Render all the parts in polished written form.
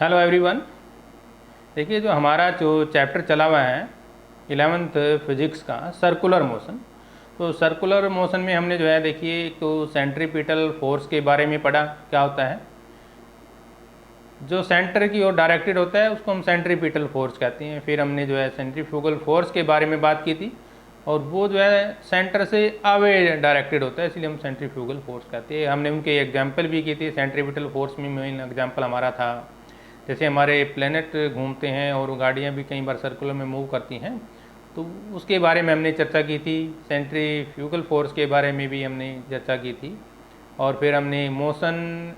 Hello everyone. देखिए, जो हमारा जो चैप्टर चला हुआ है 11th फिजिक्स का सर्कुलर मोशन, तो सर्कुलर मोशन में हमने जो है देखिए एक तो सेंट्रीपिटल फोर्स के बारे में पढ़ा। क्या होता है, जो सेंटर की ओर डायरेक्टेड होता है उसको हम सेंट्रीपिटल फोर्स कहते हैं। फिर हमने जो है सेंट्रीफ्यूगल फोर्स के बारे में बात की थी, और वो जो है सेंटर से अवे डायरेक्टेड होता है, इसलिए हम सेंट्रीफ्यूगल फोर्स कहते हैं। हमने उनके एग्जाम्पल भी की थी। सेंट्रीपिटल फोर्स में मेन एग्जाम्पल हमारा था, जैसे हमारे प्लेनेट घूमते हैं और गाड़ियाँ भी कई बार सर्कुलर में मूव करती हैं, तो उसके बारे में हमने चर्चा की थी। सेंट्रीफ्यूगल फोर्स के बारे में भी हमने चर्चा की थी, और फिर हमने motion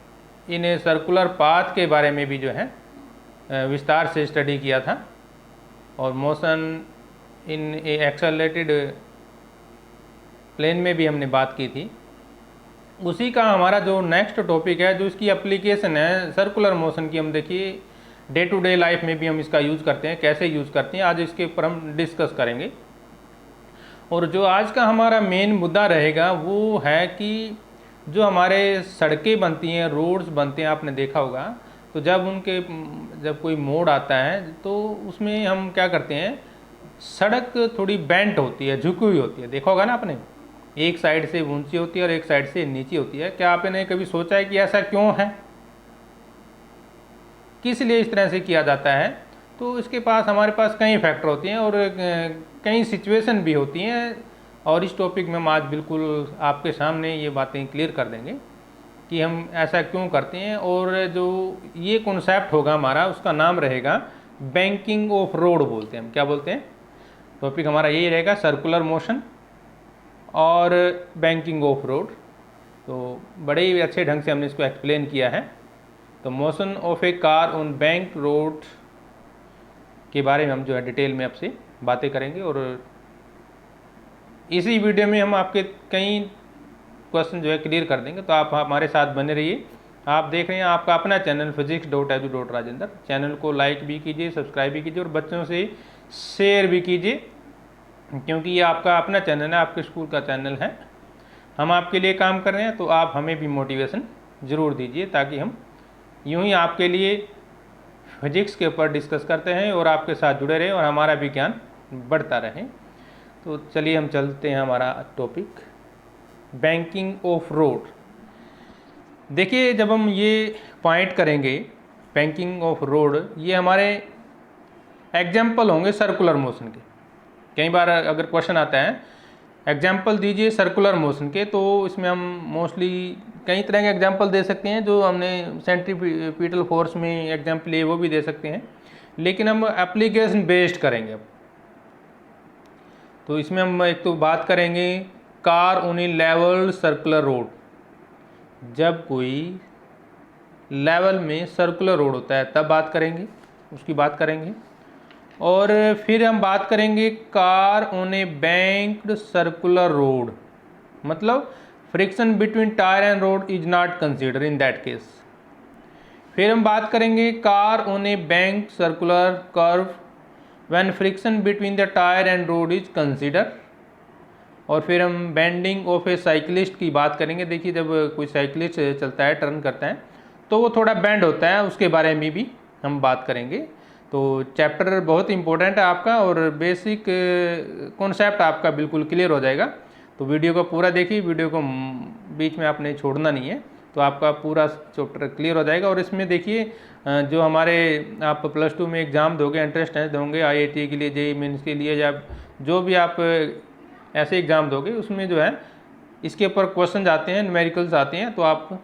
in a circular path के बारे में भी जो है विस्तार से स्टडी किया था, और motion in a accelerated plane में भी हमने बात की थी। उसी का हमारा जो नेक्स्ट टॉपिक है, जो इसकी एप्लीकेशन है सर्कुलर मोशन की, हम देखिए डे टू डे लाइफ में भी हम इसका यूज़ करते हैं, कैसे यूज़ करते हैं, आज इसके ऊपर हम डिस्कस करेंगे। और जो आज का हमारा मेन मुद्दा रहेगा वो है कि जो हमारे सड़कें बनती हैं, रोड्स बनते हैं, आपने देखा होगा, तो जब कोई मोड़ आता है तो उसमें हम क्या करते हैं, सड़क थोड़ी बेंट होती है, झुकी हुई होती है। देखा होगा ना आपने, एक साइड से ऊंची होती है और एक साइड से नीची होती है। क्या आपने कभी सोचा है कि ऐसा क्यों है, किस लिए इस तरह से किया जाता है? तो इसके पास हमारे पास कई फैक्टर होते हैं और कई सिचुएशन भी होती हैं, और इस टॉपिक में हम आज बिल्कुल आपके सामने ये बातें क्लियर कर देंगे कि हम ऐसा क्यों करते हैं। और जो ये कॉन्सेप्ट होगा हमारा, उसका नाम रहेगा बैंकिंग ऑफ रोड बोलते हैं हम। क्या बोलते हैं? टॉपिक हमारा यही रहेगा, सर्कुलर मोशन और बैंकिंग ऑफ रोड। तो बड़े ही अच्छे ढंग से हमने इसको एक्सप्लेन किया है। तो motion of a car on bank road के बारे में हम जो है डिटेल में आपसे बातें करेंगे, और इसी वीडियो में हम आपके कई क्वेश्चन जो है क्लियर कर देंगे। तो आप हमारे साथ बने रहिए। आप देख रहे हैं आपका अपना चैनल physics.edu.rajendra। चैनल को लाइक भी कीजिए, सब्सक्राइब भी कीजिए, और बच्चों से शेयर भी कीजिए, क्योंकि ये आपका अपना चैनल है, आपके स्कूल का चैनल है। हम आपके लिए काम कर रहे हैं, तो आप हमें भी मोटिवेशन ज़रूर दीजिए, ताकि हम यूं ही आपके लिए फिजिक्स के ऊपर डिस्कस करते हैं और आपके साथ जुड़े रहें और हमारा भी ज्ञान बढ़ता रहे। तो चलिए हम चलते हैं हमारा टॉपिक, बैंकिंग ऑफ रोड। देखिए, जब हम ये पॉइंट करेंगे बैंकिंग ऑफ रोड, ये हमारे एग्जाम्पल होंगे सर्कुलर मोशन के। कई बार अगर क्वेश्चन आता है एग्जाम्पल दीजिए सर्कुलर मोशन के, तो इसमें हम मोस्टली कई तरह के एग्जाम्पल दे सकते हैं। जो हमने सेंट्रीपिटल फोर्स में एग्जाम्पल लिए वो भी दे सकते हैं, लेकिन हम एप्लीकेशन बेस्ड करेंगे अब। तो इसमें हम एक तो बात करेंगे car on A level circular road. जब कोई लेवल में सर्कुलर रोड होता है तब बात करेंगे, उसकी बात करेंगे। और फिर हम बात करेंगे car on a banked circular road, मतलब friction between tyre and road is not consider in that case. फिर हम बात करेंगे car on a bank circular curve when friction between the tyre and road is consider. और फिर हम bending of A cyclist की बात करेंगे। देखिए, जब कोई साइकिलिस्ट चलता है, टर्न करता है, तो वो थोड़ा बेंड होता है, उसके बारे में भी हम बात करेंगे। तो चैप्टर बहुत इंपॉर्टेंट है आपका, और बेसिक कॉन्सेप्ट आपका बिल्कुल क्लियर हो जाएगा। तो वीडियो को पूरा देखिए, वीडियो को बीच में आपने छोड़ना नहीं है, तो आपका पूरा चैप्टर क्लियर हो जाएगा। और इसमें देखिए, जो हमारे आप +2 में एग्ज़ाम दोगे, एंट्रेंस टेस्ट दोगे IIT के लिए, JEE मेंस के लिए, या जो भी आप ऐसे एग्ज़ाम दोगे, उसमें जो है इसके ऊपर क्वेश्चन आते हैं, न्यूमेरिकल्स आते हैं, तो आप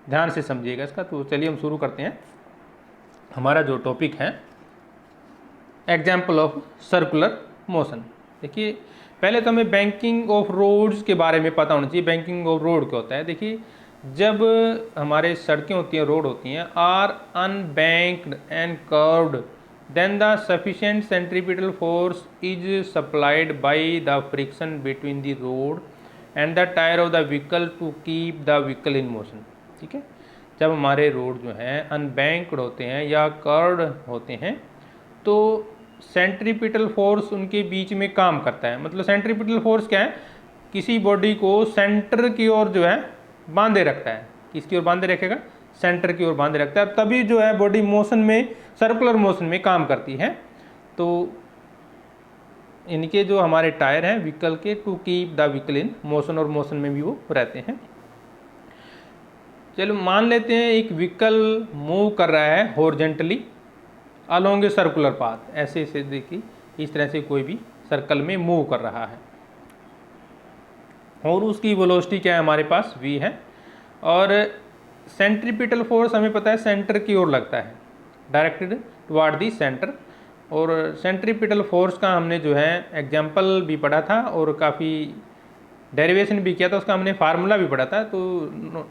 ध्यान से समझिएगा इसका। तो चलिए हम शुरू करते हैं। हमारा जो टॉपिक है एग्जाम्पल ऑफ सर्कुलर मोशन। देखिए, पहले तो हमें बैंकिंग ऑफ रोड्स के बारे में पता होना चाहिए। बैंकिंग ऑफ रोड क्या होता है? देखिए, जब हमारे सड़कें होती हैं, रोड होती हैं, are unbanked and curved, then the sufficient centripetal force is supplied by the friction between the road and the tyre of the vehicle to keep the vehicle in motion. ठीक है, जब हमारे रोड जो हैं unbanked होते हैं या curved होते हैं, तो सेंट्रीपिटल फोर्स उनके बीच में काम करता है। मतलब सेंट्रीपिटल फोर्स क्या है? किसी बॉडी को सेंटर की ओर जो है बांधे रखता है। किसकी ओर बांधे रखेगा? सेंटर की ओर बांधे रखता है, तभी जो है बॉडी मोशन में, सर्कुलर मोशन में काम करती है। तो इनके जो हमारे टायर हैं व्हीकल के, to keep the vehicle in motion, और मोशन में भी वो रहते हैं। चलो मान लेते हैं एक व्हीकल मूव कर रहा है horizontally along a circular path, ऐसे से देखिए इस तरह से कोई भी सर्कल में मूव कर रहा है, और उसकी वेलोसिटी क्या है हमारे पास v है, और सेंट्रीपिटल फोर्स हमें पता है सेंटर की ओर लगता है, डायरेक्टेड टुवार्ड दी सेंटर। और सेंट्रीपिटल फोर्स का हमने जो है एग्जाम्पल भी पढ़ा था और काफ़ी डेरिवेशन भी किया था, उसका हमने फार्मूला भी पढ़ा था। तो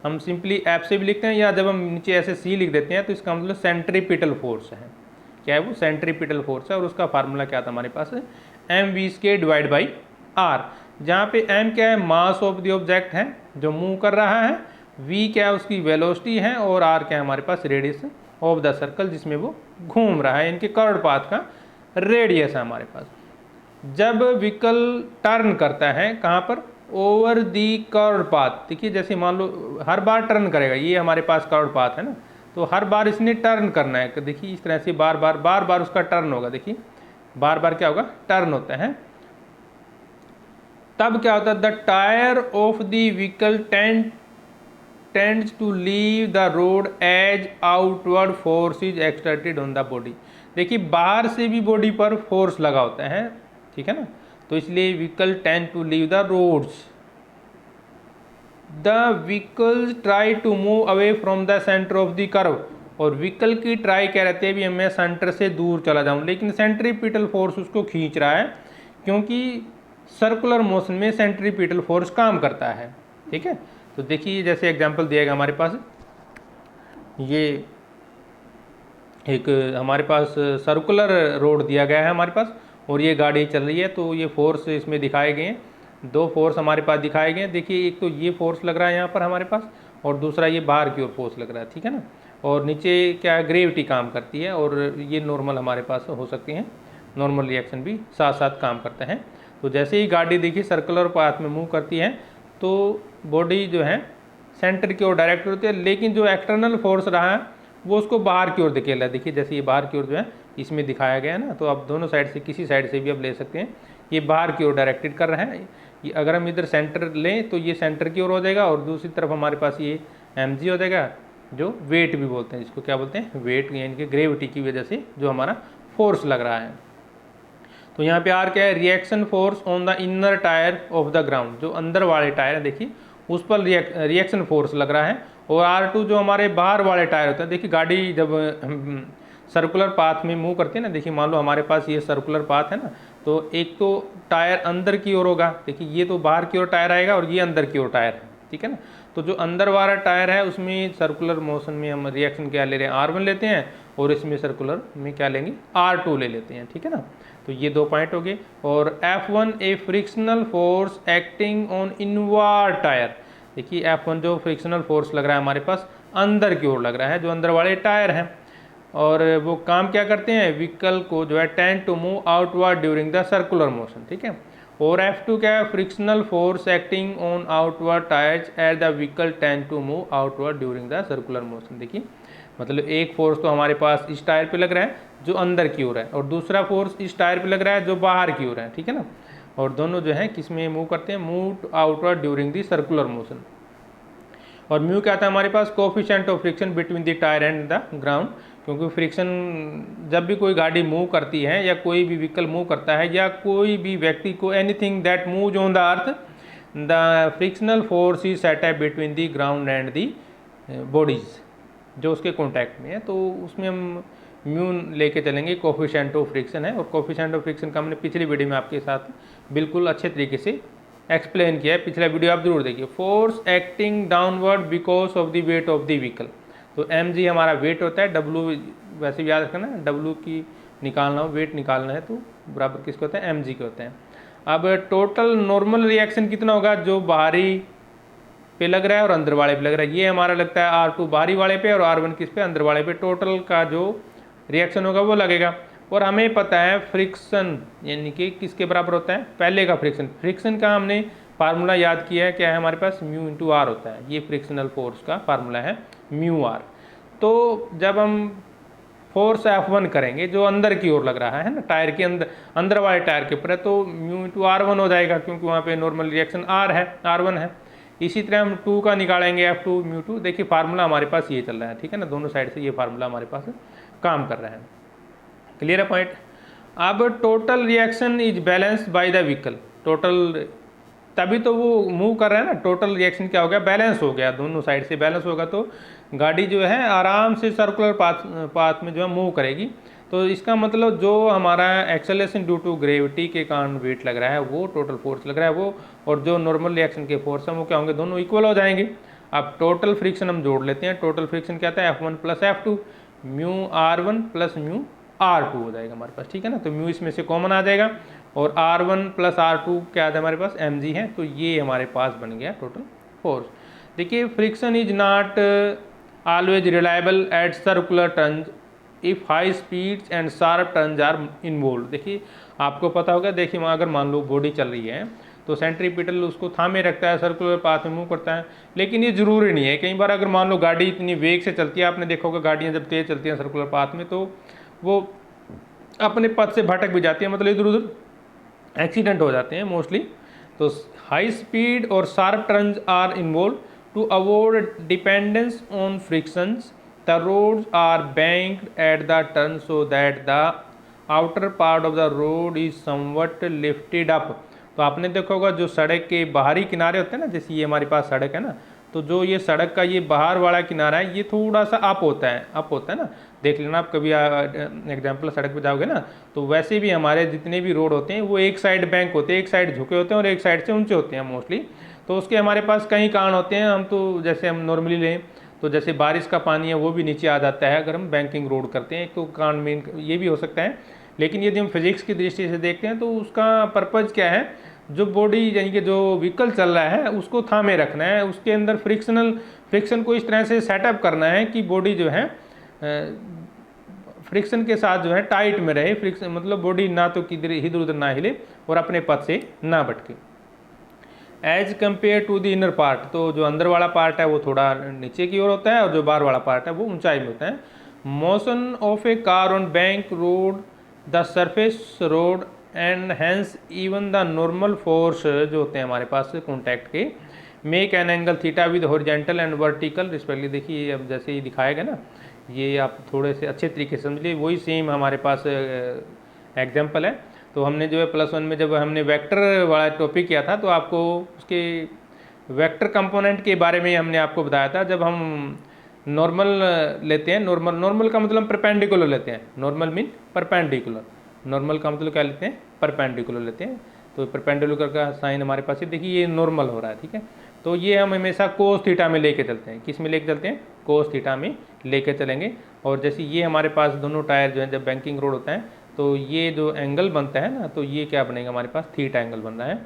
हम सिंपली ऐप से भी लिखते हैं, या जब हम नीचे ऐसे सी लिख देते हैं तो इसका मतलब सेंट्रीपिटल फोर्स है। क्या है वो? सेंट्रीपिटल फोर्स है, और उसका फार्मूला क्या था हमारे पास, mv² डिवाइड बाई r, जहाँ पे m क्या है, मास ऑफ द ऑब्जेक्ट है जो मूव कर रहा है, v क्या है उसकी वेलोसिटी है, और r क्या है हमारे पास रेडियस ऑफ द सर्कल जिसमें वो घूम रहा है, इनके कर्व पाथ का रेडियस है हमारे पास। जब व्हीकल टर्न करता है कहाँ पर, ओवर दी कर्व पाथ, देखिए जैसे मान लो हर बार टर्न करेगा, ये हमारे पास कर्व पाथ है ना, तो हर बार इसने टर्न करना है, देखिए इस तरह से बार बार उसका टर्न होगा, देखिए बार बार क्या होगा, टर्न होता है। तब क्या होता है, the tyre of the vehicle tends to leave the road as outward force is exerted on the body. देखिए बाहर से भी बॉडी पर फोर्स लगा होता है, ठीक है ना, तो इसलिए vehicle tend to leave the roads. The vehicle try to move away from the centre of the curve, और व्हीकल की ट्राई क्या रहती है, भी मैं सेंटर से दूर चला जाऊं, लेकिन सेंट्रीपिटल फोर्स उसको खींच रहा है, क्योंकि सर्कुलर मोशन में सेंट्रीपिटल फोर्स काम करता है। ठीक है, तो देखिए जैसे एग्जांपल दिया गया हमारे पास, ये एक हमारे पास सर्कुलर रोड दिया गया है हमारे पास, और ये गाड़ी चल रही है, तो ये फोर्स इसमें दिखाए गए हैं, दो फोर्स हमारे पास दिखाए गए हैं। देखिए एक तो ये फोर्स लग रहा है यहाँ पर हमारे पास, और दूसरा ये बाहर की ओर फोर्स लग रहा है, ठीक है ना, और नीचे क्या ग्रेविटी काम करती है, और ये नॉर्मल हमारे पास हो सकती हैं, नॉर्मल रिएक्शन भी साथ साथ काम करते हैं। तो जैसे ही गाड़ी देखिए सर्कुलर पाथ में मूव करती है, तो बॉडी जो है सेंटर की ओर डायरेक्ट होती है, लेकिन जो एक्सटर्नल फोर्स रहा है वो उसको बाहर की ओर धकेल रहा है। देखिए जैसे ये बाहर की ओर जो है इसमें दिखाया गया है ना, तो आप दोनों साइड से किसी साइड से भी आप ले सकते हैं, ये बाहर की ओर डायरेक्टेड कर रहा है। ये अगर हम इधर सेंटर लें तो ये सेंटर की ओर हो जाएगा, और दूसरी तरफ हमारे पास ये mg हो जाएगा, जो वेट भी बोलते हैं, जिसको क्या बोलते हैं, वेट, यानी कि ग्रेविटी की वजह से जो हमारा फोर्स लग रहा है। तो यहाँ पे आर क्या है, reaction force on the inner tyre of the ground, जो अंदर वाले टायर है देखिए उस पर रिएक्शन फोर्स लग रहा है, और R2 जो हमारे बाहर वाले टायर होते हैं। देखिए गाड़ी जब सर्कुलर पाथ में मूव करती है ना, देखिए मान लो हमारे पास ये सर्कुलर पाथ है ना, तो एक तो टायर अंदर की ओर होगा, देखिए ये तो बाहर की ओर टायर आएगा, और ये अंदर की ओर टायर है, ठीक है ना। तो जो अंदर वाला टायर है उसमें सर्कुलर मोशन में हम रिएक्शन क्या ले रहे हैं, R1 लेते हैं, और इसमें सर्कुलर में क्या लेंगे, R2 ले लेते हैं, ठीक है ना। तो ये दो पॉइंट हो गए। और F1 A frictional force acting on inward tyre, देखिए F1 जो फ्रिक्शनल फोर्स लग रहा है हमारे पास अंदर की ओर लग रहा है, जो अंदर वाले टायर हैं, और वो काम क्या करते हैं, व्हीकल को जो है tend to move outward during the circular motion, ठीक है। और F2 क्या है, frictional force acting on outward tyres as the vehicle tend to move outward during the circular motion. देखिए मतलब एक फोर्स तो हमारे पास इस टायर पे लग रहा है जो अंदर की ओर है, और दूसरा फोर्स इस टायर पे लग रहा है जो बाहर की ओर है, ठीक है ना, और दोनों जो है किस में मूव करते हैं, move outward during the circular motion. और म्यू क्या था हमारे पास, coefficient of friction between the tyre and the ground, क्योंकि फ्रिक्शन जब भी कोई गाड़ी मूव करती है, या कोई भी व्हीकल मूव करता है, या कोई भी व्यक्ति को, anything that moves on the earth, the frictional force is set up between the ground and the bodies जो उसके कॉन्टैक्ट में है, तो उसमें हम म्यू लेके चलेंगे, कोफिशिएंट ऑफ फ्रिक्शन है। और कोफिशिएंट ऑफ फ्रिक्शन का हमने पिछली वीडियो में आपके साथ बिल्कुल अच्छे तरीके से एक्सप्लेन किया है, पिछला वीडियो आप जरूर देखिए। Force acting downward because of the weight of the vehicle, तो mg हमारा वेट होता है, w वैसे भी याद रखना, w की निकालना हो, वेट निकालना है तो बराबर किसके होता है, mg के होते हैं। अब टोटल नॉर्मल रिएक्शन कितना होगा, जो बाहरी पे लग रहा है और अंदर वाले पे लग रहा है, ये हमारा लगता है R2 बाहरी वाले पे, और R1 किस पे, अंदर वाले पे। टोटल का जो रिएक्शन होगा वो लगेगा। और हमें पता है फ्रिक्शन यानी कि किसके बराबर होता है, पहले का फ्रिक्शन, फ्रिक्शन का हमने फार्मूला याद किया है, क्या है हमारे पास, म्यू इंटू आर होता है, ये फ्रिक्शनल फोर्स का फार्मूला है म्यू आर। तो जब हम फोर्स F1 करेंगे जो अंदर की ओर लग रहा है ना, टायर के अंदर वाले टायर के ऊपर है, तो म्यू इंटू R1 हो जाएगा, क्योंकि वहाँ पे नॉर्मल रिएक्शन R1 है। इसी तरह हम 2 का निकालेंगे F2 म्यू 2। देखिए फार्मूला हमारे पास ये चल रहा है, ठीक है ना, दोनों साइड से ये फार्मूला हमारे पास काम कर रहा है। क्लियर है पॉइंट। अब total reaction is balanced by the vehicle, total तभी तो वो मूव कर रहा है ना, टोटल रिएक्शन क्या हो गया, बैलेंस हो गया, दोनों साइड से बैलेंस होगा तो गाड़ी जो है आराम से सर्कुलर पाथ में जो है मूव करेगी। तो इसका मतलब जो हमारा एक्सेलरेशन ड्यू टू ग्रेविटी के कारण वेट लग रहा है वो टोटल फोर्स लग रहा है वो, और जो नॉर्मल रिएक्शन के फोर्स हैं वो क्या होंगे, दोनों इक्वल हो जाएंगे। अब टोटल फ्रिक्शन हम जोड़ लेते हैं, टोटल फ्रिक्शन क्या आता है, F1 plus F2 mu R1 plus mu R2 हो जाएगा हमारे पास, ठीक है ना। तो म्यू इसमें से कॉमन आ जाएगा और R1 प्लस R2 क्या आता है हमारे पास, mg है, तो ये हमारे पास बन गया टोटल फोर्स। देखिए friction is not always reliable at circular turns if high speeds and sharp turns are involve. देखिए आपको पता होगा, देखिए अगर मान लो बॉडी चल रही है तो सेंट्रीपिटल उसको थामे रखता है, सर्कुलर पाथ में मूव करता है, लेकिन ये जरूरी नहीं है। कई बार अगर मान लो गाड़ी इतनी वेग से चलती है, आपने देखा होगा गाड़ियाँ जब तेज चलती हैं सर्कुलर पाथ में तो वो अपने पथ से भटक भी जाती है, मतलब इधर उधर एक्सीडेंट हो जाते हैं मोस्टली। तो हाई स्पीड और sharp turns are involve to avoid dependence on frictions the roads are banked at the turn so that the outer part of the road is somewhat lifted up. तो आपने देखा होगा जो सड़क के बाहरी किनारे होते हैं ना, जैसे ये हमारे पास सड़क है ना, तो जो ये सड़क का ये बाहर वाला किनारा है ये थोड़ा सा अप होता है ना, देख लेना आप कभी एग्जाम्पल सड़क पे जाओगे ना, तो वैसे भी हमारे जितने भी रोड होते हैं वो एक साइड बैंक होते हैं, एक साइड झुके होते हैं और एक साइड से ऊंचे होते हैं मोस्टली। तो उसके हमारे पास कई कारण होते हैं, हम तो जैसे हम नॉर्मली लें तो जैसे बारिश का पानी है वो भी नीचे आ जाता है अगर हम बैंकिंग रोड करते हैं, एक तो कारण मेन ये भी हो सकता है। लेकिन यदि हम फिजिक्स की दृष्टि से देखते हैं तो उसका पर्पज़ क्या है, जो बॉडी यानी कि जो व्हीकल चल रहा है उसको थामे रखना है, उसके अंदर फ्रिक्शन को इस तरह से सेटअप करना है कि बॉडी जो है फ्रिक्शन के साथ जो है टाइट में रहे, फ्रिक्शन मतलब बॉडी ना तो किधर इधर उधर ना हिले और अपने पथ से ना भटके। As compare to the inner part, तो जो अंदर वाला पार्ट है वो थोड़ा नीचे की ओर होता है और जो बाहर वाला पार्ट है वो ऊंचाई में होता है। Motion of a car on bank road the surface road and hence even the normal force जो होते हैं हमारे पास कॉन्टैक्ट के make an angle theta with horizontal and vertical respectively. देखिए अब जैसे ही दिखाया गया ना, ये आप थोड़े से अच्छे तरीके से समझ लीजिए, वही सेम हमारे पास एग्जाम्पल है। तो हमने जो है +1 में जब हमने वेक्टर वाला टॉपिक किया था तो आपको उसके वेक्टर कंपोनेंट के बारे में हमने आपको बताया था। जब हम नॉर्मल लेते हैं, नॉर्मल का मतलब परपेंडिकुलर लेते हैं, नॉर्मल मीन परपेंडिकुलर, नॉर्मल का मतलब क्या लेते हैं, परपेंडिकुलर लेते हैं। तो परपेंडिकुलर का साइन हमारे पास है, देखिए ये नॉर्मल हो रहा है, ठीक है। तो ये हम हमेशा कोस थीटा में लेके चलते हैं, किस में लेके चलते हैं, कोस थीटा में लेके चलेंगे। और जैसे ये हमारे पास दोनों टायर जो है जब बैंकिंग रोड होता है तो ये जो एंगल बनता है ना, तो ये क्या बनेगा हमारे पास, थीटा एंगल बन रहा है।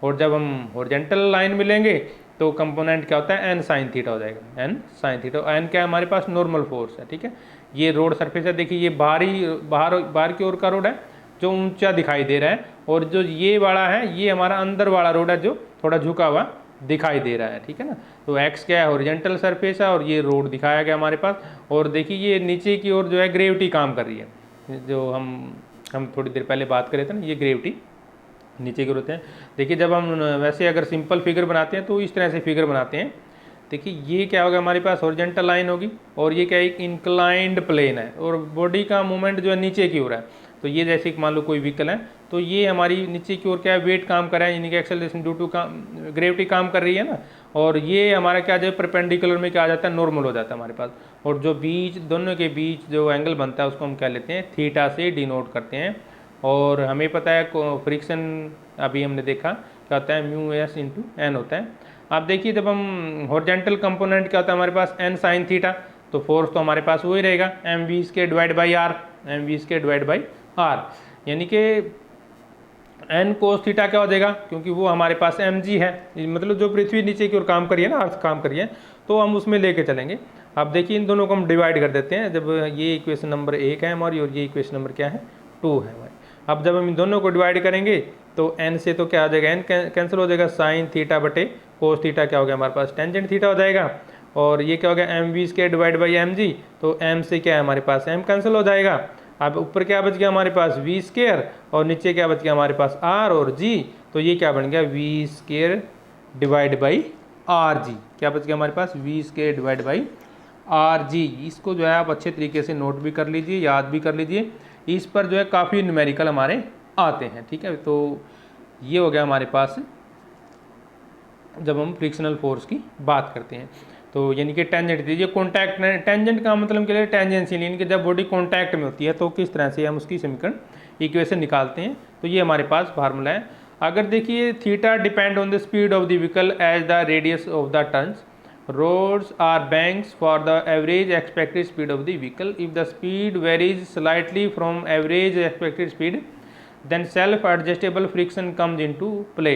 और जब हम हॉरिजॉन्टल लाइन में लेंगे तो कंपोनेंट क्या होता है, एन साइन थीटा हो जाएगा, एन साइन थीटा। एन क्या है हमारे पास, नॉर्मल फोर्स है, ठीक है। ये रोड सरफेस है, देखिए ये बाहर की ओर का रोड है जो ऊंचा दिखाई दे रहा है, और जो ये वाला है ये हमारा अंदर वाला रोड है जो थोड़ा झुका हुआ दिखाई दे रहा है, ठीक है ना। तो एक्स क्या है, हॉरिजॉन्टल सरफेस है और ये रोड दिखाया गया हमारे पास। और देखिए ये नीचे की ओर जो है ग्रेविटी काम कर रही है, जो हम थोड़ी देर पहले बात कर रहे थे ना, ये ग्रेविटी नीचे की ओर होते हैं। देखिए जब हम वैसे अगर सिंपल फिगर बनाते हैं तो इस तरह से फिगर बनाते हैं। देखिए ये क्या होगा हमारे पास, हॉरिजॉन्टल लाइन होगी और ये क्या, एक इंक्लाइंड प्लेन है और बॉडी का मूवमेंट जो है नीचे की ओर है। तो ये जैसे मान लो कोई व्हीकल है तो ये हमारी नीचे की ओर क्या है, वेट काम कर रहा है, यानी कि एक्सेलरेशन ड्यू टू ग्रेविटी काम कर रही है ना। और ये हमारा क्या जो है परपेंडिकुलर में क्या आ जाता है, नॉर्मल हो जाता है हमारे पास। और जो बीच दोनों के बीच जो एंगल बनता है उसको हम क्या लेते हैं, थीटा से डिनोट करते हैं। और हमें पता है फ्रिक्शन अभी हमने देखा क्या होता है, म्यू एस इंटू एन होता है। आप देखिए जब हम हॉरिजॉन्टल कंपोनेंट क्या होता है हमारे पास, एन साइन थीटा, तो फोर्स तो हमारे पास वही रहेगा m we square divide by r, m we square divide by r, यानी कि एन कोस थीटा क्या हो जाएगा, क्योंकि वो हमारे पास एम जी है, मतलब जो पृथ्वी नीचे की ओर काम करिए ना, अर्थ काम करिए, तो हम उसमें लेके चलेंगे। अब देखिए इन दोनों को हम डिवाइड कर देते हैं, जब ये इक्वेशन नंबर 1 है हमारी और ये इक्वेशन नंबर क्या है, 2 है हमारी। अब जब हम इन दोनों को डिवाइड करेंगे तो एन से तो क्या हो जाएगा, एन कैंसिल हो जाएगा, साइन थीटा बटे कोस थीटा क्या हो गया हमारे पास, टेंजेंट थीटा हो जाएगा। और ये क्या हो गया, m we square divide by m g, तो एम से क्या है हमारे पास, एम कैंसिल हो जाएगा। अब ऊपर क्या बच गया हमारे पास, वी स्क्वायर, और नीचे क्या बच गया हमारे पास, आर और जी, तो ये क्या बन गया, v square divide by are g, क्या बच गया हमारे पास, we square divide by are g. इसको जो है आप अच्छे तरीके से नोट भी कर लीजिए, याद भी कर लीजिए, इस पर जो है काफ़ी न्यूमेरिकल हमारे आते हैं, ठीक है। तो ये हो गया हमारे पास जब हम फ्रिक्शनल फोर्स की बात करते हैं। तो यानी कि टेंजेंट दीजिए, कॉन्टैक्ट, टेंजेंट का मतलब के लिए टेंजेंशियल, यानी कि जब बॉडी कॉन्टैक्ट में होती है तो किस तरह से हम उसकी समीकरण इक्वेशन निकालते हैं। तो ये हमारे पास फार्मूला है। अगर देखिए theta depend on the speed of the vehicle as the radius of the turns, roads are banks for the average expected speed of the vehicle. If the speed varies slightly from average expected speed, then self adjustable friction comes into play.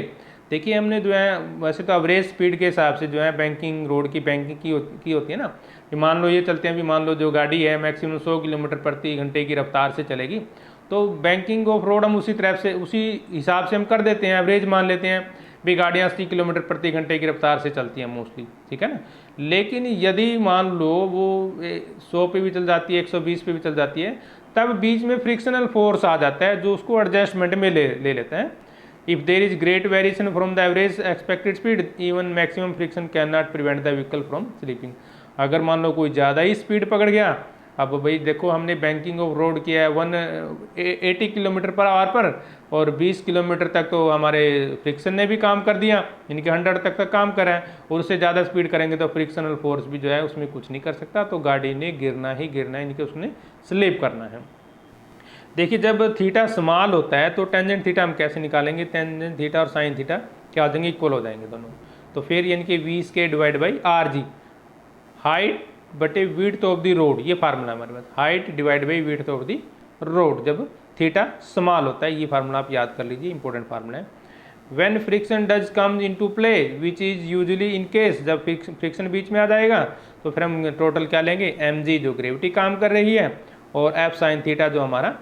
देखिए हमने जो है वैसे तो average speed के हिसाब से जो है बैंकिंग, रोड की बैंकिंग की होती है ना, कि मान लो ये चलते हैं, भी मान लो जो गाड़ी है मैक्सिमम 100 किलोमीटर प्रति घंटे की रफ्तार से चलेगी, तो बैंकिंग ऑफ रोड हम उसी तरह से, उसी हिसाब से हम कर देते हैं, एवरेज मान लेते हैं भी गाड़ियाँ 80 किलोमीटर प्रति घंटे की रफ्तार से चलती हैं मोस्टली, ठीक है ना। लेकिन यदि मान लो वो 100 पे भी चल जाती है, 120 पे भी चल जाती है, तब बीच में फ्रिक्शनल फोर्स आ जाता है जो उसको एडजस्टमेंट में ले लेता है। If there is great variation from the average expected speed, even maximum friction can not prevent the vehicle from slipping. अगर मान लो कोई ज़्यादा ही स्पीड पकड़ गया, अब भाई देखो हमने बैंकिंग ऑफ रोड किया है 180 किलोमीटर पर आवर पर, और 20 किलोमीटर तक तो हमारे फ्रिक्शन ने भी काम कर दिया, यानी कि 100 तक काम करा है, और उससे ज़्यादा स्पीड करेंगे तो फ्रिक्शनल फोर्स भी जो है उसमें कुछ नहीं कर सकता, तो गाड़ी ने गिरना ही गिरना है, यानी कि उसने स्लिप करना है। देखिए जब थीटा स्मॉल होता है तो टेंजेंट थीटा हम कैसे निकालेंगे, टेंजेंट थीटा और साइन थीटा क्या हो जाएंगे, इक्वल हो जाएंगे दोनों। तो फिर यानी कि v square divide by are g, height बटे विड्थ ऑफ द रोड, ये फार्मूला हमारे पास, height divide by width of the road जब थीटा स्मॉल होता है, ये फार्मूला आप याद कर लीजिए, इंपॉर्टेंट फार्मूला है। When friction does comes into play which is usually in case, जब फ्रिक्शन बीच में आ जाएगा तो फिर हम टोटल क्या लेंगे, एम जी जो ग्रेविटी काम कर रही है, और एफ साइन थीटा जो हमारा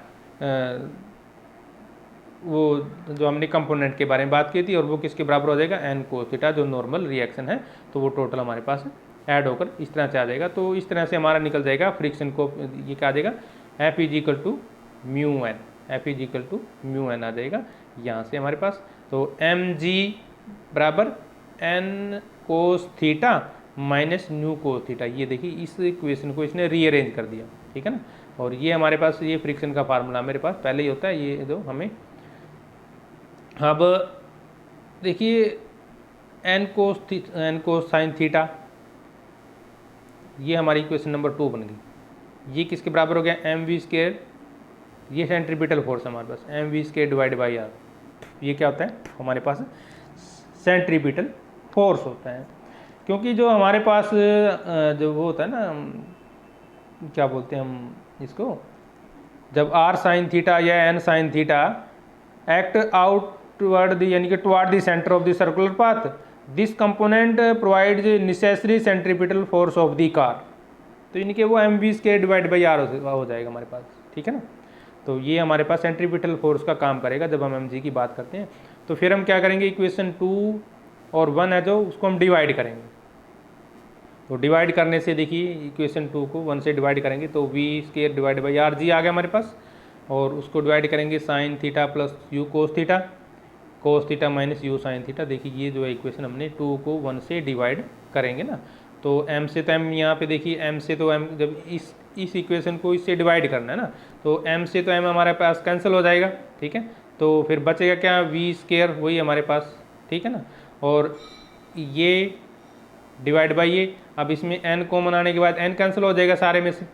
वो जो हमने कंपोनेंट के बारे में बात की थी, और वो किसके बराबर हो जाएगा, एन कोस थीटा जो नॉर्मल रिएक्शन है, तो वो टोटल हमारे पास ऐड होकर इस तरह से आ जाएगा। तो इस तरह से हमारा निकल जाएगा फ्रिक्शन को, ये क्या आ जाएगा, f is equal to mu n, f is equal to mu n आ जाएगा यहाँ से हमारे पास। तो एम जी बराबर n cos theta minus mu cos theta, ये देखिए इस इक्वेशन को इसने रीअरेंज कर दिया, ठीक है ना। और ये हमारे पास ये फ्रिक्शन का फार्मूला मेरे पास पहले ही होता है, ये जो हमें, अब देखिए एन कोस साइन थीटा, ये हमारी इक्वेशन नंबर 2 बन गई। ये किसके बराबर हो गया, एम वी स्क्वायर, ये सेंट्रीपिटल फोर्स हमारे पास, m we square divide by are, ये क्या होता है हमारे पास, सेंट्रीपिटल फोर्स होता है। क्योंकि जो हमारे पास जो वो होता है ना, क्या बोलते हैं हम इसको, जब आर साइन थीटा या N sine theta act outward the, यानी कि toward the centre of the circular path, this component provides necessary centripetal force of the car, तो यानी कि वो m we square divide by r हो जाएगा हमारे पास, ठीक है ना। तो ये हमारे पास सेंट्रीपिटल फोर्स का काम करेगा जब हम एम जी की बात करते हैं। तो फिर हम क्या करेंगे, इक्वेशन 2 और 1 है जो, उसको हम डिवाइड करेंगे। तो डिवाइड करने से देखिए इक्वेशन 2 को 1 से डिवाइड करेंगे तो v square divide by are g आ गया हमारे पास, और उसको डिवाइड करेंगे sine theta plus mu cos theta minus mu sine theta. देखिए ये जो है इक्वेशन हमने 2 को 1 से डिवाइड करेंगे ना, तो m से तो m यहाँ पे देखिए m से तो m, जब इस इक्वेशन को इससे डिवाइड करना है ना, तो m से तो m हमारे पास कैंसिल हो जाएगा, ठीक है। तो फिर बचेगा क्या, वी स्क्वायर वही हमारे पास, ठीक है ना, और ये डिवाइड बाई ये, अब इसमें n कॉमन आने के बाद n कैंसिल हो जाएगा सारे में से,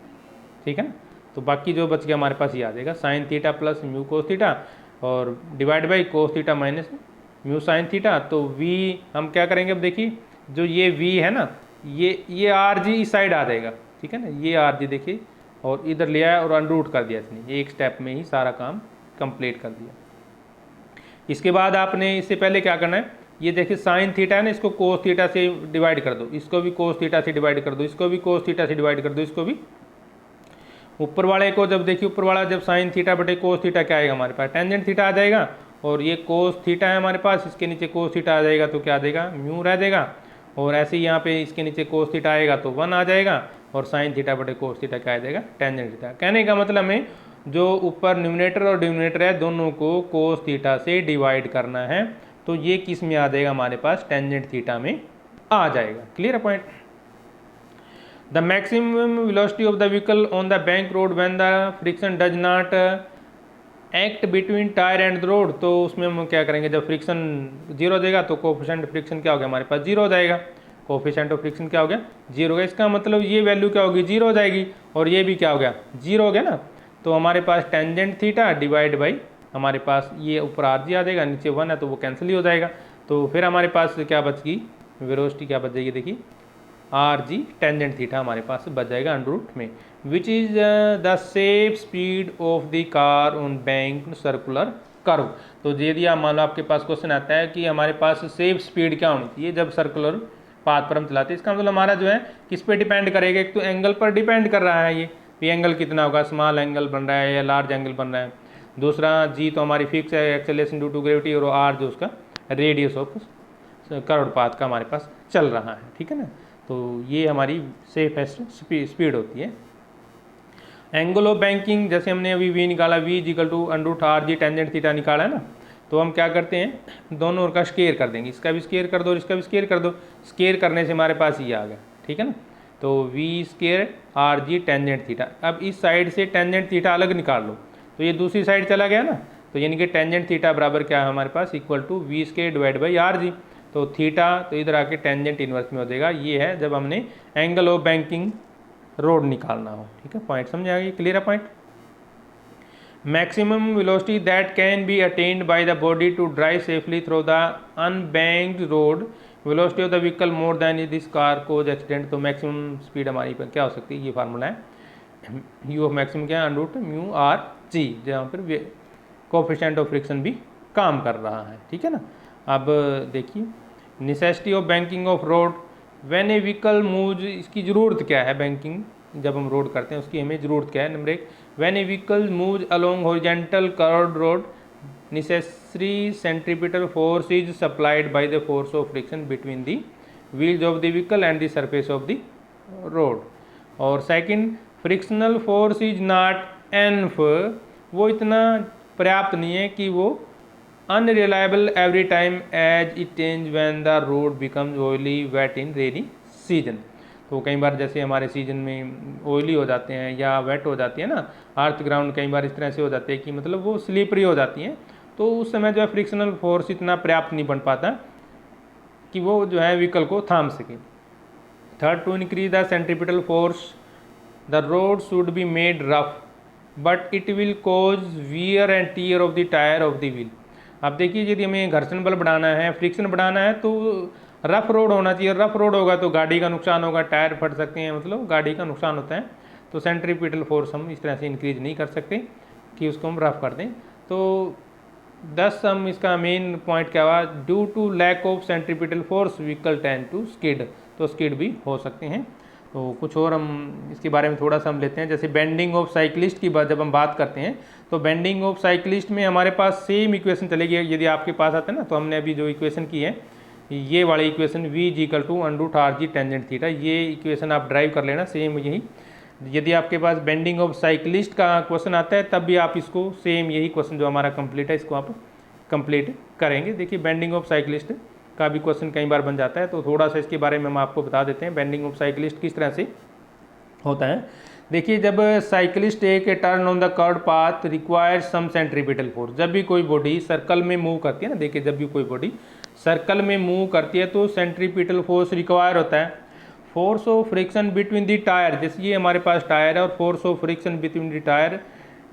ठीक है ना। तो बाकी जो बच गया हमारे पास ये आ जाएगा sine theta plus mu cos theta, और divide by cos theta minus mu sine theta. तो v हम क्या करेंगे, अब देखिए जो ये v है ना, ये आर जी इस साइड आ जाएगा, ठीक है ना, ये आर जी देखिए, और इधर ले आया और अनरूट कर दिया इसने, एक स्टेप में ही सारा काम कंप्लीट कर दिया। इसके बाद आपने इससे पहले क्या करना है, ये देखिए साइन थीटा है ना, इसको कोस थीटा से डिवाइड कर दो, इसको भी कोस थीटा से डिवाइड कर दो, इसको भी कोस थीटा से डिवाइड कर दो, इसको भी। ऊपर वाले को जब देखिए, ऊपर वाला जब साइन थीटा बटे कोस थीटा क्या आएगा हमारे पास, टेंजेंट थीटा आ जाएगा, और ये कोस थीटा है हमारे पास, इसके नीचे कोस थीटा आ जाएगा तो क्या आ जाएगा, म्यू रह जाएगा। और ऐसे ही यहाँ पे इसके नीचे कोस थीटा आएगा तो 1 आ जाएगा, और साइन थीटा बटे कोस थीटा क्या आ जाएगा, टेंजेंट थीटा। कहने का मतलब में जो ऊपर न्यूमरेटर और डिनोमिनेटर है दोनों को कोस थीटा से डिवाइड करना है, तो ये किस में आ जाएगा हमारे पास, टेंजेंट थीटा में आ जाएगा। क्लियर है point. The maximum velocity of the vehicle on the bank road when the friction does not act between tyre and the road, तो उसमें हम क्या करेंगे, जब फ्रिक्शन जीरो हो जाएगा तो कोफिशिएंट फ्रिक्शन क्या हो गया हमारे पास, जीरो हो जाएगा। कोफिशिएंट ऑफ फ्रिक्शन क्या हो गया, जीरो हो गया। इसका मतलब ये वैल्यू क्या होगी, जीरो हो जाएगी, और ये भी क्या हो गया, जीरो हो गया ना। तो हमारे पास टेंजेंट थीटा डिवाइड बाई हमारे पास ये ऊपर आर जी आ जाएगा, नीचे 1 है तो वो कैंसिल ही हो जाएगा। तो फिर हमारे पास क्या बच गई, वेलोसिटी क्या बच जाएगी, देखिए आर जी टेंजेंट थीटा हमारे पास बच जाएगा अंडर रूट में, which is the safe speed of the car on bank circular curve. तो यदि आप मान लो आपके पास क्वेश्चन आता है कि हमारे पास सेफ स्पीड क्या होनी चाहिए जब सर्कुलर पाथ पर हम चलाते हैं, इसका मतलब हमारा जो है किस पे डिपेंड करेगा, एक तो एंगल पर डिपेंड कर रहा है, ये एंगल कितना होगा, स्मॉल एंगल बन रहा है या लार्ज एंगल बन रहा है। दूसरा जी तो हमारी फिक्स है, एक्सेलरेशन ड्यू टू ग्रेविटी, और आर जो उसका रेडियस ऑफ कर्व्ड पाथ का हमारे पास चल रहा है, ठीक है ना। तो ये हमारी सेफेस्ट स्पीड होती है। एंगल ऑफ बैंकिंग, जैसे हमने अभी वी निकाला, v is equal to under root R G tangent theta निकाला है ना, तो हम क्या करते हैं, दोनों ओर का स्केयर कर देंगे, इसका भी स्केयर कर दो और इसका भी स्केयर कर दो। स्केयर करने से हमारे पास ये आ गया, ठीक है ना। तो वी स्केयर आर जी टेंजेंट थीटा। अब इस साइड से टेंजेंट थीटा अलग निकाल लो, तो ये दूसरी साइड चला गया ना, तो यानी कि टेंजेंट थीटा बराबर क्या है हमारे पास, equal to v square divide by are g. तो थीटा तो इधर आके टेंजेंट इनवर्स में हो जाएगा। ये है जब हमने एंगल ऑफ बैंकिंग रोड निकालना हो, ठीक है। पॉइंट समझ आ गई, क्लियर है point. Maximum velocity that can be attend by the body to drive safely through the unbanked road, velocity of the vehicle more than this car cause accident. तो maximum speed हमारी पर क्या हो सकती है, ये फार्मूला है, यू ऑफ मैक्सिमम क्या है, under root mu R G, जहाँ पर कोफिशिएंट ऑफ फ्रिक्शन भी काम कर रहा है, ठीक है ना। अब देखिए necessity of banking of road when a vehicle move, इसकी ज़रूरत क्या है, बैंकिंग जब हम रोड करते हैं उसकी हमें ज़रूरत क्या है। Number 1, when a vehicle move along horizontal curved road necessary centripetal force is supplied by the force of friction between the wheels of the vehicle and the surface of the road. और second, frictional force is not enough, वो इतना पर्याप्त नहीं है कि वो unreliable every time as it change when the road becomes oily wet in rainy season. तो कई बार जैसे हमारे सीजन में ऑयली हो जाते हैं या वेट हो जाती है ना, अर्थ ग्राउंड कई बार इस तरह से हो जाते हैं कि मतलब वो स्लिपरी हो जाती हैं, तो उस समय जो है फ्रिक्शनल फोर्स इतना पर्याप्त नहीं बन पाता कि वो जो है व्हीकल को थाम सके। Third, to increase the centripetal force the road should be made rough but it will cause wear and tear of the tyre of the wheel. अब देखिए यदि हमें घर्षण बल बढ़ाना है, फ्रिक्शन बढ़ाना है, तो रफ रोड होना चाहिए। रफ रोड होगा तो गाड़ी का नुकसान होगा, टायर फट सकते हैं, मतलब गाड़ी का नुकसान होता है। तो सेंट्रीपिटल फोर्स हम इस तरह से इंक्रीज नहीं कर सकते कि उसको हम रफ कर दें। तो 10 हम इसका मेन पॉइंट क्या हुआ, due to lack of centripetal force vehicle tend to skid, तो स्किड भी हो सकते हैं। तो कुछ और हम इसके बारे में थोड़ा सा हम लेते हैं, जैसे बेंडिंग ऑफ साइकिलिस्ट की जब हम बात करते हैं तो बेंडिंग ऑफ साइकिलिस्ट में हमारे पास सेम इक्वेशन चलेगी। यदि आपके पास आता है ना, तो हमने अभी जो इक्वेशन की है ये वाली equation v is equal to under root R G tangent theta, ये इक्वेशन आप ड्राइव कर लेना सेम यही। यदि आपके पास बेंडिंग ऑफ साइकिलिस्ट का क्वेश्चन आता है तब भी आप इसको सेम यही क्वेश्चन जो हमारा कंप्लीट है इसको आप कंप्लीट करेंगे। देखिए बेंडिंग ऑफ साइकिलिस्ट का भी क्वेश्चन कई बार बन जाता है, तो थोड़ा सा इसके बारे में हम आपको बता देते हैं बेंडिंग ऑफ साइकिलिस्ट किस तरह से होता है। देखिए जब साइकिलिस्ट एक turn on the curved path requires some centripetal force, जब भी कोई बॉडी सर्कल में मूव करती है ना, देखिए जब भी कोई बॉडी सर्कल में मूव करती है तो सेंट्रीपिटल फोर्स रिक्वायर होता है। Force of friction between the tyre, जैसे ये हमारे पास टायर है और force of friction between the tyre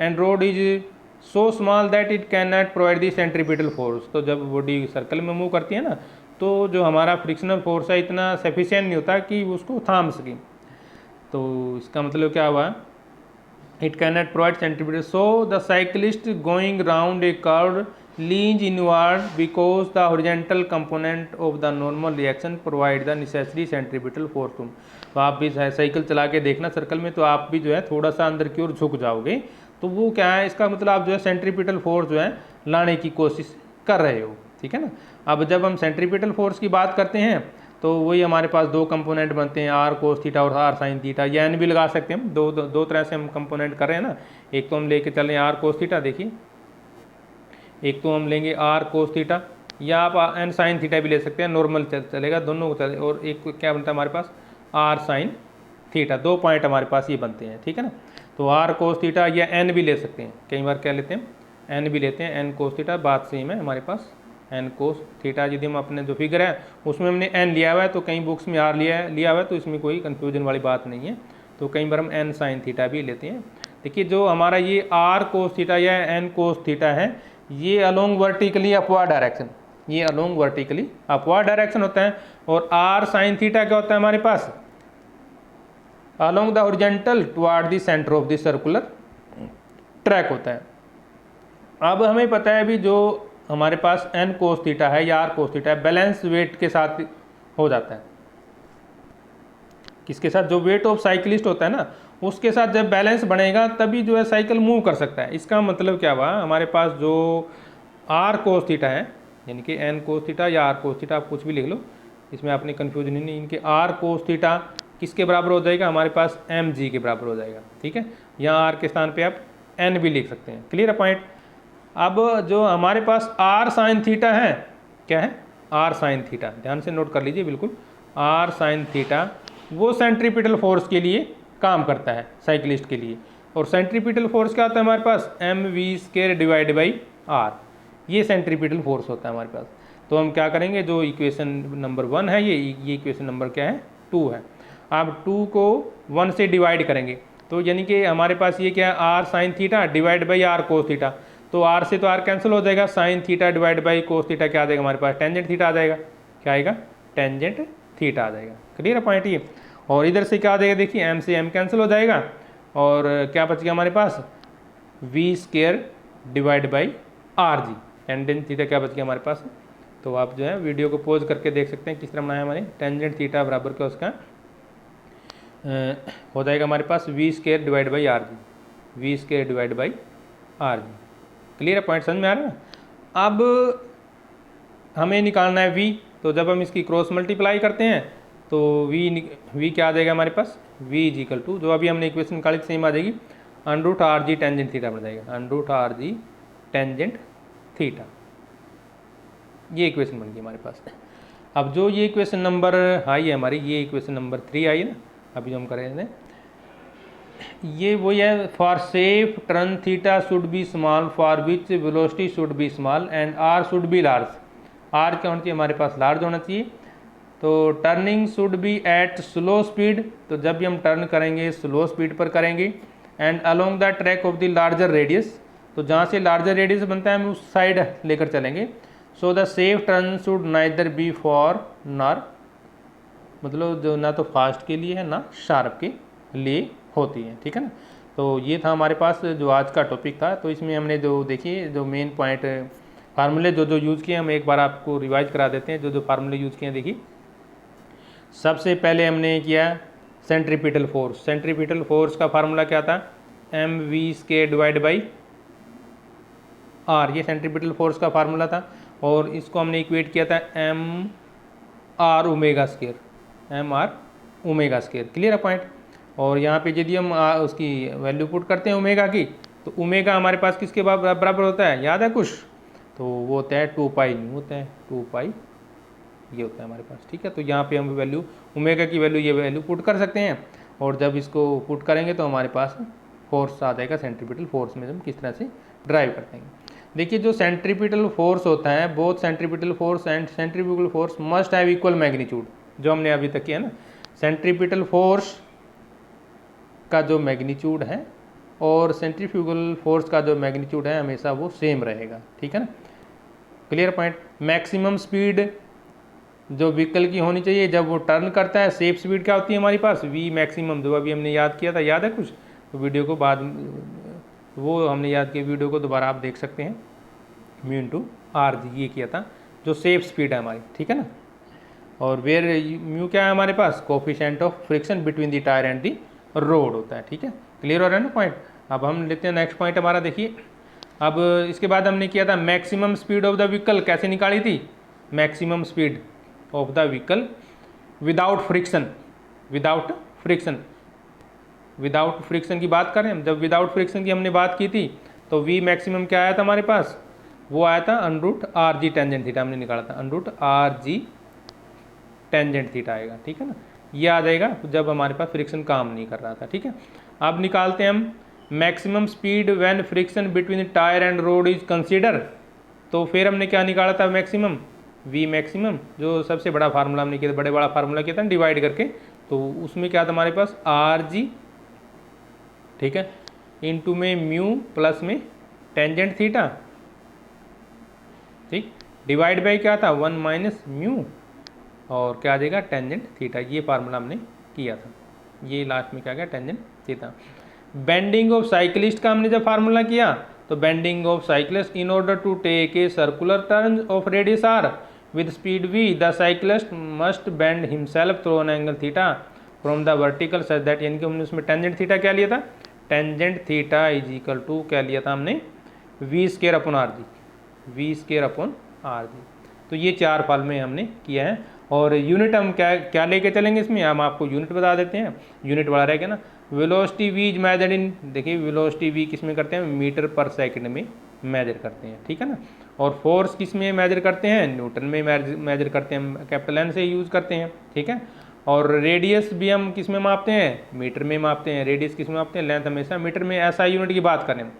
and road is so small that it can not provide the centripetal force. तो जब बॉडी सर्कल में मूव करती है ना, तो जो हमारा फ्रिक्शनल फोर्स है इतना सफिशिएंट नहीं होता कि उसको थाम सके। तो इसका मतलब क्या हुआ, it can not provide centripetal, so the cyclist going round A curve leans inward because the horizontal component of the normal reaction provide the necessary centripetal force. तो आप भी साइकिल चला के देखना सर्कल में, तो आप भी जो है थोड़ा सा अंदर की ओर झुक जाओगे, तो वो क्या है, इसका मतलब आप जो है सेंट्रीपिटल फोर्स जो है लाने की कोशिश कर रहे हो, ठीक है ना। अब जब हम सेंट्रीपिटल फोर्स की बात करते हैं तो वही हमारे पास दो कंपोनेंट बनते हैं, आर कोस थीटा और आर साइन थीटा, या एन भी लगा सकते हैं हम, दो तरह से हम कंपोनेंट कर रहे हैं ना। एक तो हम लेके चल रहे हैं आर कोस थीटा, देखिए एक तो हम लेंगे आर कोस थीटा, या आप एन साइन थीटा भी ले सकते हैं, नॉर्मल चलेगा, दोनों को चले। और एक क्या बनता है हमारे पास आर साइन थीटा, दो पॉइंट हमारे पास ये बनते हैं, ठीक है ना। तो आर कोस थीटा या एन भी ले सकते हैं, कई बार क्या लेते हैं एन भी लेते हैं, एन कोस थीटा, बात सेम है हमारे पास एन कोस थीटा। यदि हम अपने जो फिगर है उसमें हमने एन लिया हुआ है, तो कई बुक्स में आर लिया हुआ है, तो इसमें कोई कन्फ्यूजन वाली बात नहीं है। तो कई बार हम एन साइन थीटा भी लेते हैं। देखिए जो हमारा ये आर कोस थीटा या एन कोस थीटा है, ये अलोंग वर्टिकली अपवर्ड डायरेक्शन, ये अलोंग वर्टिकली अपवर्ड डायरेक्शन होता है। और आर साइन थीटा क्या होता है हमारे पास, along the horizontal toward the centre of the circular track होता है। अब हमें पता है अभी जो हमारे पास एन कोस थीटा है या आर कोस थीटा है, बैलेंस वेट के साथ हो जाता है। किसके साथ, जो वेट ऑफ साइकिलिस्ट होता है ना, उसके साथ जब बैलेंस बनेगा तभी जो है साइकिल मूव कर सकता है। इसका मतलब क्या हुआ, हमारे पास जो आर कोस थीटा है, यानी कि एन कोस थीटा या आर कोस थीटा, आप कुछ भी लिख लो, इसमें आपने कन्फ्यूजन नहीं। इनके आर कोस थीटा किसके बराबर हो जाएगा, हमारे पास एम जी के बराबर हो जाएगा, ठीक है। यहाँ आर के स्थान पे आप एन भी लिख सकते हैं, क्लियर है पॉइंट। अब जो हमारे पास आर साइन थीटा है, क्या है आर साइन थीटा, ध्यान से नोट कर लीजिए बिल्कुल, आर साइन थीटा वो सेंट्रीपिटल फोर्स के लिए काम करता है साइकिलिस्ट के लिए। और सेंट्रीपिटल फोर्स क्या होता है हमारे पास, m we square divide by are, ये सेंट्रीपिटल फोर्स होता है हमारे पास। तो हम क्या करेंगे, जो इक्वेशन नंबर 1 है, ये इक्वेशन नंबर क्या है 2 है। आप 2 को 1 से डिवाइड करेंगे, तो यानी कि हमारे पास ये क्या है R sine theta divide by R cos theta. तो आर से तो आर कैंसिल हो जाएगा, sine theta divide by cos theta क्या आ जाएगा हमारे पास, टेंजेंट थीटा आ जाएगा। क्या आएगा, टेंजेंट थीटा आ जाएगा, क्लियर है पॉइंट ये। और इधर से क्या आ जाएगा, देखिए एम से एम कैंसिल हो जाएगा, और क्या बच गया हमारे पास we square divide by R G, tangent theta क्या बच गया हमारे पास। तो आप जो है वीडियो को पॉज करके देख सकते हैं किस तरह बनाया हमारे, टेंजेंट थीटा बराबर क्या उसका हो जाएगा हमारे पास we square divide by are G, V square divide by are G, clear है पॉइंट, समझ में आ रहा है। अब हमें निकालना है v, तो जब हम इसकी क्रॉस मल्टीप्लाई करते हैं तो v क्या आ जाएगा हमारे पास, v इज इक्वल टू, जो अभी हमने इक्वेशन निकाली सेम आ जाएगी, under root R G tangent theta बन जाएगा, under root R G tangent theta, ये इक्वेशन बन गई हमारे पास। अब जो ये इक्वेशन नंबर आई है हमारी, ये इक्वेशन नंबर 3 आई है ना, अभी जो हम कर रहे थे, ये वही है, for safe turn theta should be small for which velocity should be small and R should be large. R क्या होना चाहिए हमारे पास, लार्ज होना चाहिए। तो turning should be at slow speed, तो जब भी हम टर्न करेंगे स्लो स्पीड पर करेंगे, and along the track of the larger radius, तो जहाँ से लार्जर रेडियस बनता है हम उस साइड लेकर चलेंगे। So the safe turn should neither be for nor, मतलब जो ना तो फास्ट के लिए है ना शार्प के लिए होती है, ठीक है ना। तो ये था हमारे पास जो आज का टॉपिक था। तो इसमें हमने जो देखिए जो मेन पॉइंट फार्मूले जो यूज़ किए, हम एक बार आपको रिवाइज करा देते हैं। जो फार्मूले यूज़ किए हैं, देखिए सबसे पहले हमने किया सेंट्रीपिटल फोर्स। सेंट्रीपिटल फोर्स का फार्मूला क्या था, M we square divide by are, ये सेंट्रीपिटल फोर्स का फार्मूला था। और इसको हमने इक्वेट किया था M R omega square, M R omega square, clear है पॉइंट। और यहाँ पे यदि हम उसकी वैल्यू पुट करते हैं ओमेगा की, तो ओमेगा हमारे पास किसके बराबर होता है, याद है कुछ, तो वो होता है 2 पाई न्यू होता है, 2 पाई ये होता है हमारे पास, ठीक है। तो यहाँ पे हम वैल्यू ओमेगा की वैल्यू, ये वैल्यू पुट कर सकते हैं। और जब इसको पुट करेंगे तो हमारे पास फोर्स आ जाएगा सेंट्रीपिटल फोर्स में, हम किस तरह से ड्राइव करते हैं। देखिए जो सेंट्रीपिटल फोर्स होता है, both centripetal force and centrifugal force must have equal magnitude, जो हमने अभी तक किया ना। सेंट्रीपिटल फोर्स का जो मैग्नीट्यूड है और सेंट्रीफ्यूगल फोर्स का जो मैग्नीट्यूड है हमेशा वो सेम रहेगा, ठीक है ना, क्लियर पॉइंट। मैक्सिमम स्पीड जो व्हीकल की होनी चाहिए जब वो टर्न करता है, सेफ स्पीड क्या होती है हमारे पास, वी मैक्सिमम, जो अभी हमने याद किया था, याद है कुछ, तो वीडियो को बाद वो हमने याद किया, वीडियो को दोबारा आप देख सकते हैं, म्यू इंटू आर जी ये किया था, जो सेफ स्पीड है हमारी, ठीक है ना। और वेयर म्यू क्या है हमारे पास, coefficient of friction between the tyre and the road होता है, ठीक है, क्लियर हो रहा है ना पॉइंट। अब हम लेते हैं नेक्स्ट पॉइंट हमारा, देखिए अब इसके बाद हमने किया था maximum speed of the vehicle कैसे निकाली थी, maximum speed of the vehicle without friction, without friction, without friction की बात करें, जब विदाउट फ्रिक्शन की हमने बात की थी तो वी मैक्सिमम क्या आया था हमारे पास, वो आया था √RG टेंजेंट थीटा, हमने निकाला था √RG टेंजेंट थीटा आएगा, ठीक है ना, ये आ जाएगा जब हमारे पास फ्रिक्शन काम नहीं कर रहा था, ठीक है। अब निकालते हैं हम maximum speed when friction between tyre and road is consider, तो फिर हमने क्या निकाला था मैक्सिमम, वी मैक्सिमम, जो सबसे बड़ा फार्मूला हमने किया था, बड़ा फार्मूला किया था डिवाइड करके, तो उसमें क्या था हमारे पास RG, ठीक है, इनटू में म्यू प्लस में टेंजेंट थीटा, ठीक, डिवाइड बाई क्या था 1 माइनस म्यू और क्या आ जाएगा टेंजेंट थीटा, ये फार्मूला हमने किया था, ये लास्ट में क्या गया tangent theta. Bending of cyclist का हमने जब फार्मूला किया तो bending of cyclist in order to take a circular turn of radius r with speed v the cyclist must bend himself through an angle theta from the vertical such that, यानी कि हमने उसमें tangent theta क्या लिया था, tangent theta is equal to क्या लिया था हमने v² upon r upon r, तो ये 4 फल में हमने किया है। और यूनिट हम क्या लेके चलेंगे इसमें, हम आपको यूनिट बता देते हैं, यूनिट बड़ा रहेगा ना, velocity v is measured in, देखिए वेलोसिटी v किस में करते हैं, मीटर पर सेकंड में मेजर करते हैं, ठीक है ना, और फोर्स किस में मेजर करते हैं, न्यूटन में मेजर करते हैं, कैपिटल N से यूज़ करते हैं, ठीक है। और रेडियस भी हम किस में मापते हैं, मीटर में मापते हैं, रेडियस किस में मापते हैं, लेंथ हमेशा मीटर में, ऐसा यूनिट की बात करें।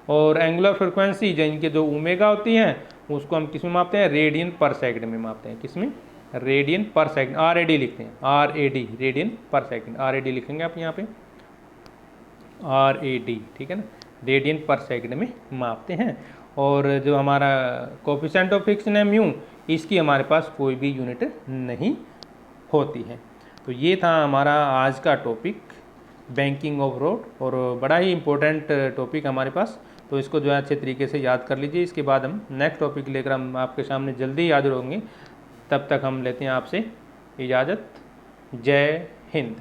और एंगुलर फ्रिक्वेंसी जिनके जो ओमेगा होती हैं उसको हम किस में मापते हैं, रेडियन पर सेकंड में मापते हैं, किस में, रेडियन पर सेकंड, RAD लिखते हैं, RAD रेडियन पर सेकंड, RAD लिखेंगे आप यहाँ पे RAD, ठीक है ना, रेडियन पर सेकंड में मापते हैं। और जो हमारा कोफिशिएंट ऑफ फ्रिक्शन है म्यू, इसकी हमारे पास कोई भी यूनिट नहीं होती है। तो ये था हमारा आज का टॉपिक बैंकिंग ऑफ रोड, और बड़ा ही इम्पोर्टेंट टॉपिक हमारे पास, तो इसको जो है अच्छे तरीके से याद कर लीजिए। इसके बाद हम नेक्स्ट टॉपिक लेकर हम आपके सामने जल्दी हाजिर होंगे, तब तक हम लेते हैं आपसे इजाज़त। जय हिंद।